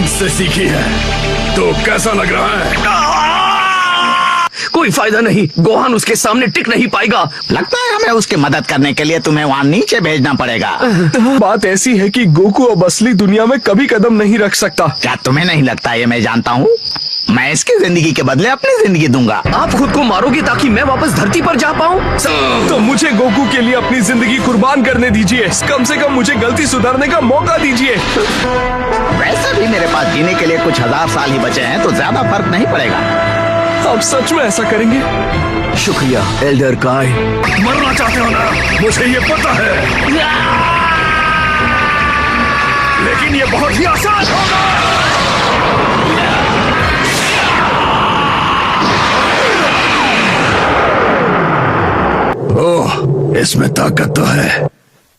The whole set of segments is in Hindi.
रिंग से सीखी है। तो कैसा लग रहा है? कोई फायदा नहीं, गोहान उसके सामने टिक नहीं पाएगा। लगता है हमें उसकी मदद करने के लिए तुम्हें वहाँ नीचे भेजना पड़ेगा। बात ऐसी है कि गोकू अब असली दुनिया में कभी कदम नहीं रख सकता। क्या तुम्हें नहीं लगता? ये मैं जानता हूँ। मैं इसकी जिंदगी के बदले अपनी जिंदगी दूंगा। आप खुद को मारोगे ताकि मैं वापस धरती पर जा पाऊँ? तो मुझे गोकू के लिए अपनी जिंदगी कुर्बान करने दीजिए। कम से कम मुझे गलती सुधारने का मौका दीजिए। वैसे भी मेरे पास जीने के लिए कुछ 1000 साल ही बचे हैं, तो ज्यादा फर्क नहीं पड़ेगा। आप सच में ऐसा करेंगे? शुक्रिया एल्डर काय। मरना चाहते हो ना? मुझे ये पता है, लेकिन ये बहुत ही आसान होगा। ओह, इसमें ताकत तो है।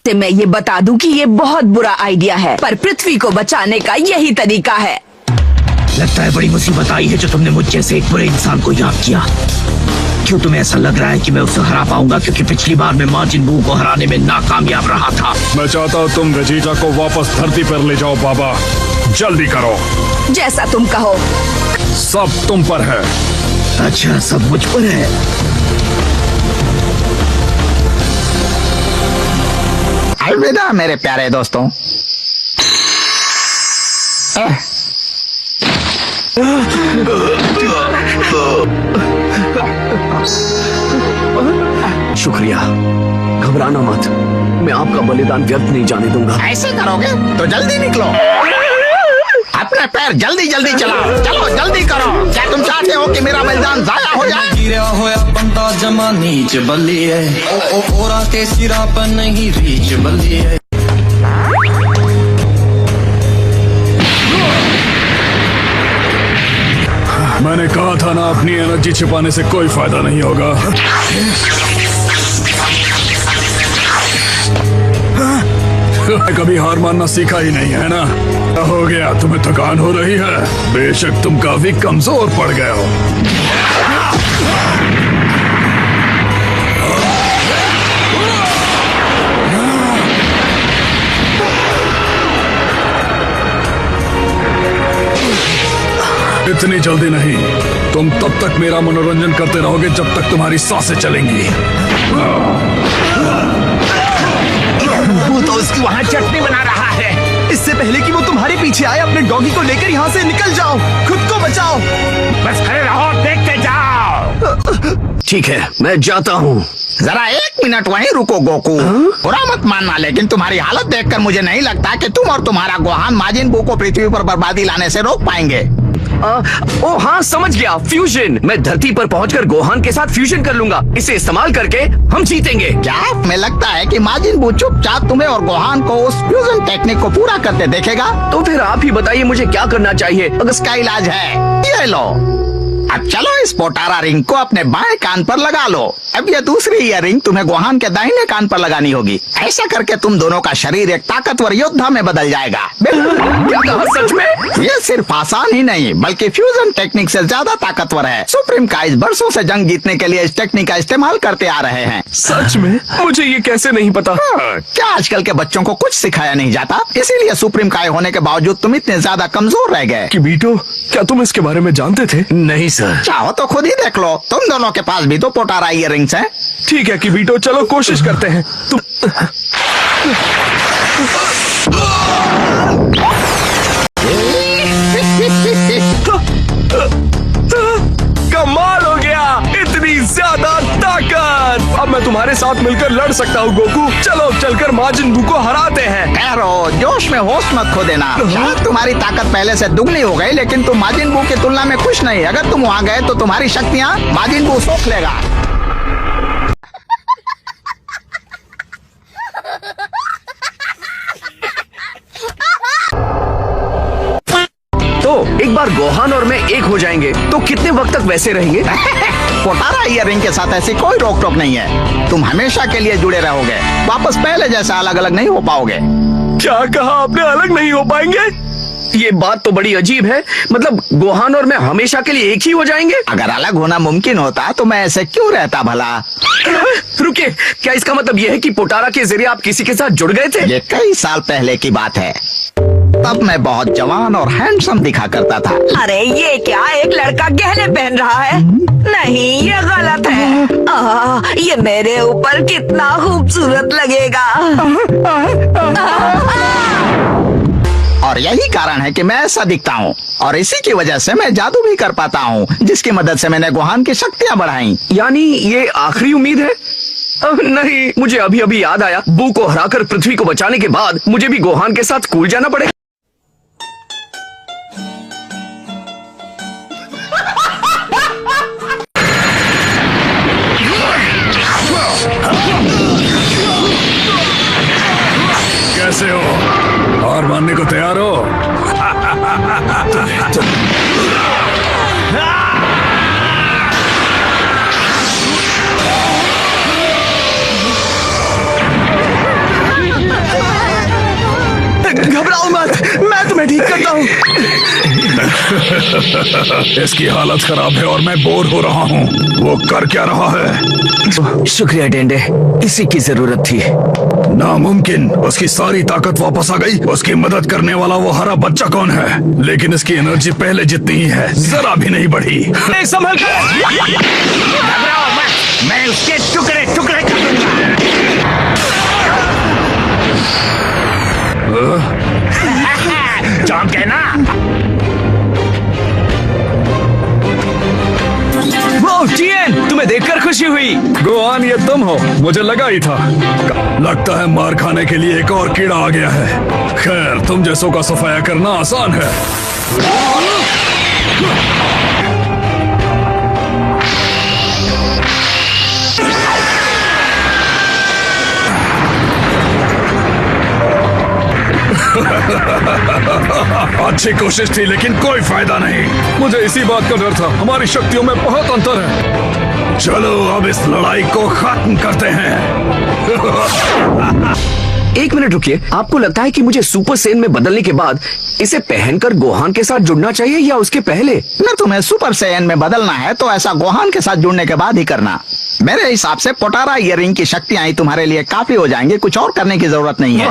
तो मैं ये बता दूं कि ये बहुत बुरा आइडिया है, पर पृथ्वी को बचाने का यही तरीका है। लगता है बड़ी मुसीबत आई है जो तुमने मुझ जैसे एक बुरे इंसान को याद किया। क्यों तुम्हें ऐसा लग रहा है कि मैं उसे हरा पाऊंगा? क्योंकि पिछली बार मैं माजिन बू को हराने में नाकामयाब रहा था। मैं चाहता हूँ तुम वेजिटा को वापस धरती पर ले जाओ बाबा। जल्दी करो। जैसा तुम कहो। सब तुम पर है। अच्छा, सब मुझ पर है। अलविदा मेरे प्यारे दोस्तों। शुक्रिया, घबराना मत, मैं आपका बलिदान व्यर्थ नहीं जाने दूंगा। ऐसे करोगे तो जल्दी निकलो। अपने पैर जल्दी जल्दी चलाओ। चलो जल्दी करो। क्या तुम चाहते हो कि मेरा बलिदान जाया हो जाए? गिरा होया बंदा जमा नीच बली है। ओरा के सिरा पर नहीं रीच बली है। मैंने कहा था ना, अपनी एनर्जी छिपाने से कोई फायदा नहीं होगा। कभी हार मानना सीखा ही नहीं है ना? हो गया, तुम्हें थकान हो रही है। बेशक तुम काफी कमजोर पड़ गए हो। इतनी जल्दी नहीं। तुम तब तक मेरा मनोरंजन करते रहोगे जब तक तुम्हारी सांसें चलेंगी। वो तो उसकी वहाँ चटनी बना रहा है। इससे पहले कि वो तुम्हारे पीछे आए, अपने डॉगी को लेकर यहाँ से निकल जाओ। खुद को बचाओ। बस खड़े रहो, देखते जाओ। ठीक है, मैं जाता हूँ। जरा 1 मिनट वहीं रुको गोकू। बुरा मत मानना, लेकिन तुम्हारी हालत देखकर मुझे नहीं लगता कि तुम और तुम्हारा गोहान माजिन बू को पृथ्वी पर बर्बादी लाने से रोक पाएंगे। ओ हाँ, समझ गया, फ्यूजन। मैं धरती पर पहुंचकर गोहान के साथ फ्यूजन कर लूंगा। इसे इस्तेमाल करके हम जीतेंगे। क्या हमें लगता है कि माजिन बू चुपचाप तुम्हें और गोहान को उस फ्यूजन टेक्निक को पूरा करते देखेगा? तो फिर आप ही बताइए मुझे क्या करना चाहिए। उसका इलाज है, ये लो। अब चलो इस पोटारा रिंग को अपने बाएं कान पर लगा लो। अब ये दूसरी ईयररिंग तुम्हें गोहान के दाहिने कान पर लगानी होगी। ऐसा करके तुम दोनों का शरीर एक ताकतवर योद्धा में बदल जाएगा। क्या कहा? सच में? ये सिर्फ आसान ही नहीं बल्कि फ्यूजन टेक्निक से ज्यादा ताकतवर है। सुप्रीम काइज बरसों से जंग जीतने के लिए इस टेक्निक का इस्तेमाल करते आ रहे हैं। सच में? मुझे ये कैसे नहीं पता? क्या आजकल के बच्चों को कुछ सिखाया नहीं जाता? इसीलिए सुप्रीम काय होने के बावजूद तुम इतने ज्यादा कमजोर रह गए। कि बीटो, क्या तुम इसके बारे में जानते थे? नहीं सर। चाहो तो खुद ही देख लो, तुम दोनों के पास भी तो पोटारा ईयररिंग्स हैं। ठीक है कि बीटो, चलो कोशिश करते हैं। तुम कमाल हो गया, इतनी ज्यादा ताकत। अब मैं तुम्हारे साथ मिलकर लड़ सकता हूँ गोकू। चलो चलकर माजिन बू को हराते हैं। ठहरो, जोश में होश मत खो देना। शायद तुम्हारी ताकत पहले से दुगनी हो गई, लेकिन तुम माजिन बू की तुलना में कुछ नहीं। अगर तुम वहाँ गए तो तुम्हारी शक्तियाँ माजिन बू सोख लेगा। तो एक बार गोहान और मैं एक हो जाएंगे तो कितने वक्त तक वैसे रहेंगे? पोटारा ईयररिंग के साथ ऐसी कोई रोक टोक नहीं है। तुम हमेशा के लिए जुड़े रहोगे, वापस पहले जैसा अलग अलग नहीं हो पाओगे। क्या कहा आपने? अलग नहीं हो पाएंगे? ये बात तो बड़ी अजीब है। मतलब गोहान और मैं हमेशा के लिए एक ही हो जाएंगे? अगर अलग होना मुमकिन होता तो मैं ऐसे क्यों रहता भला? रुकिए, क्या इसका मतलब ये है कि पोटारा के जरिए आप किसी के साथ जुड़ गए थे? ये कई साल पहले की बात है। तब मैं बहुत जवान और हैंडसम दिखा करता था। अरे ये क्या, एक लड़का गहने पहन रहा है? नहीं, ये गलत है। ये मेरे ऊपर कितना खूबसूरत लगेगा। और यही कारण है कि मैं ऐसा दिखता हूँ, और इसी की वजह से मैं जादू भी कर पाता हूँ, जिसकी मदद से मैंने गोहान की शक्तियाँ बढ़ाई। यानी ये आखिरी उम्मीद है? नहीं, मुझे अभी अभी याद आया, बू को हराकर पृथ्वी को बचाने के बाद मुझे भी गोहान के साथ स्कूल जाना पड़ेगा। कैसे हो? हार मानने को तैयार हो? घबराओ मत, मैं तुम्हें ठीक करता हूँ। इसकी हालत खराब है और मैं बोर हो रहा हूँ। वो कर क्या रहा है? शुक्रिया डेंडे, इसी की जरूरत थी। नामुमकिन, उसकी सारी ताकत वापस आ गई। उसकी मदद करने वाला वो हरा बच्चा कौन है? लेकिन इसकी एनर्जी पहले जितनी ही है, जरा भी नहीं बढ़ी। संभल कर। घबराओ मत, मैं उसके टुकड़े टुकड़े कर दूंगा। चौंक है ना? वो टीएन, तुम्हें देखकर खुशी हुई। गोहान, ये तुम हो? मुझे लगा ही था। लगता है मार खाने के लिए एक और कीड़ा आ गया है। खैर, तुम जैसों का सफाया करना आसान है। अच्छी कोशिश थी, लेकिन कोई फायदा नहीं। मुझे इसी बात का डर था, हमारी शक्तियों में बहुत अंतर है। चलो अब इस लड़ाई को खत्म करते हैं। एक मिनट रुकिए, आपको लगता है कि मुझे सुपर सेन में बदलने के बाद इसे पहनकर गोहान के साथ जुड़ना चाहिए या उसके पहले? न तुम्हें सुपर सैयन में बदलना है तो ऐसा गोहान के साथ जुड़ने के बाद ही करना। मेरे हिसाब से पोटारा इयररिंग की शक्तियां ही तुम्हारे लिए काफी हो जाएंगी, कुछ और करने की जरूरत नहीं है।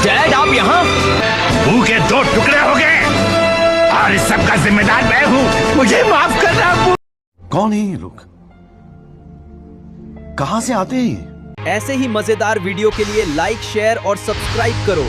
डैड, आप यहाँ? बू के 2 टुकड़े हो गए और इस सब का जिम्मेदार मैं हूँ। मुझे माफ करना बू। कौन है ये लोग? कहां से आते हैं ये? ऐसे ही मजेदार वीडियो के लिए लाइक, शेयर और सब्सक्राइब करो।